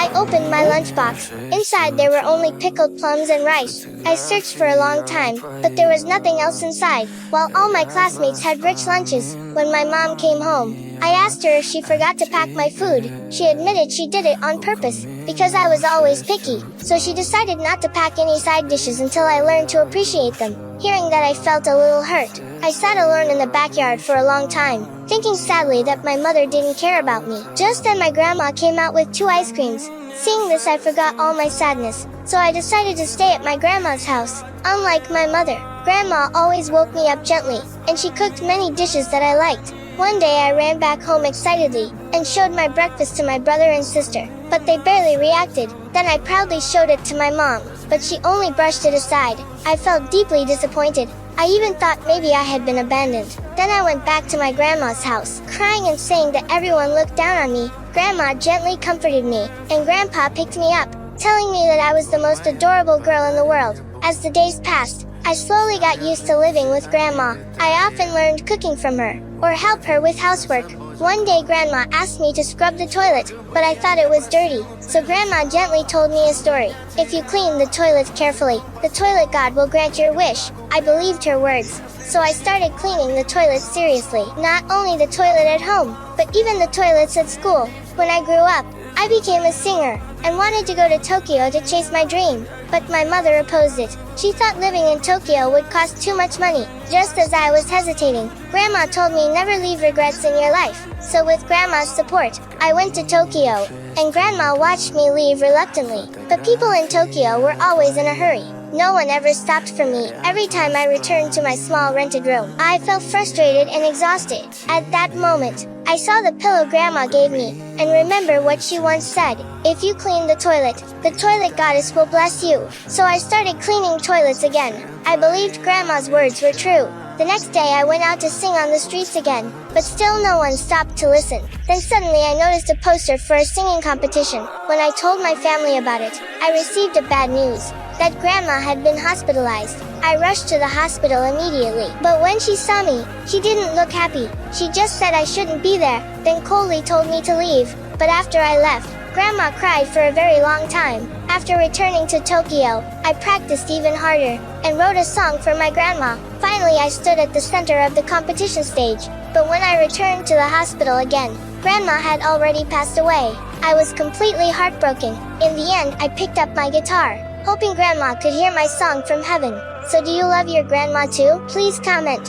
I opened my lunchbox. Inside there were only pickled plums and rice. I searched for a long time, but there was nothing else inside. While all my classmates had rich lunches, when my mom came home, I asked her if she forgot to pack my food. She admitted she did it on purpose, because I was always picky, so she decided not to pack any side dishes until I learned to appreciate them. Hearing that, I felt a little hurt. I sat alone in the backyard for a long time, thinking sadly that my mother didn't care about me. Just then my grandma came out with 2 ice creams. Seeing this, I forgot all my sadness, so I decided to stay at my grandma's house. Unlike my mother, Grandma always woke me up gently, and she cooked many dishes that I liked. One day I ran back home excitedly, and showed my breakfast to my brother and sister, but they barely reacted. Then I proudly showed it to my mom, but she only brushed it aside. I felt deeply disappointed. I even thought maybe I had been abandoned. Then I went back to my grandma's house, crying and saying that everyone looked down on me. Grandma gently comforted me, and Grandpa picked me up, telling me that I was the most adorable girl in the world. As the days passed, I slowly got used to living with Grandma. I often learned cooking from her, or help her with housework. One day Grandma asked me to scrub the toilet, but I thought it was dirty, so Grandma gently told me a story. If you clean the toilet carefully, the toilet god will grant your wish. I believed her words, so I started cleaning the toilet seriously. Not only the toilet at home, but even the toilets at school. When I grew up, I became a singer, and wanted to go to Tokyo to chase my dream, but my mother opposed it. She thought living in Tokyo would cost too much money. Just as I was hesitating, Grandma told me never leave regrets in your life. So with Grandma's support, I went to Tokyo, and Grandma watched me leave reluctantly. But people in Tokyo were always in a hurry. No one ever stopped for me. Every time I returned to my small rented room, I felt frustrated and exhausted. At that moment, I saw the pillow Grandma gave me, and remember what she once said: if you clean the toilet goddess will bless you. So I started cleaning toilets again. I believed Grandma's words were true. The next day I went out to sing on the streets again, but still no one stopped to listen. Then suddenly I noticed a poster for a singing competition. When I told my family about it, I received a bad news, that Grandma had been hospitalized. I rushed to the hospital immediately, but when she saw me, she didn't look happy. She just said I shouldn't be there, then coldly told me to leave. But after I left, Grandma cried for a very long time. After returning to Tokyo, I practiced even harder, and wrote a song for my grandma. Finally I stood at the center of the competition stage, but when I returned to the hospital again, Grandma had already passed away. I was completely heartbroken. In the end, I picked up my guitar, hoping Grandma could hear my song from heaven. So do you love your grandma too? Please comment.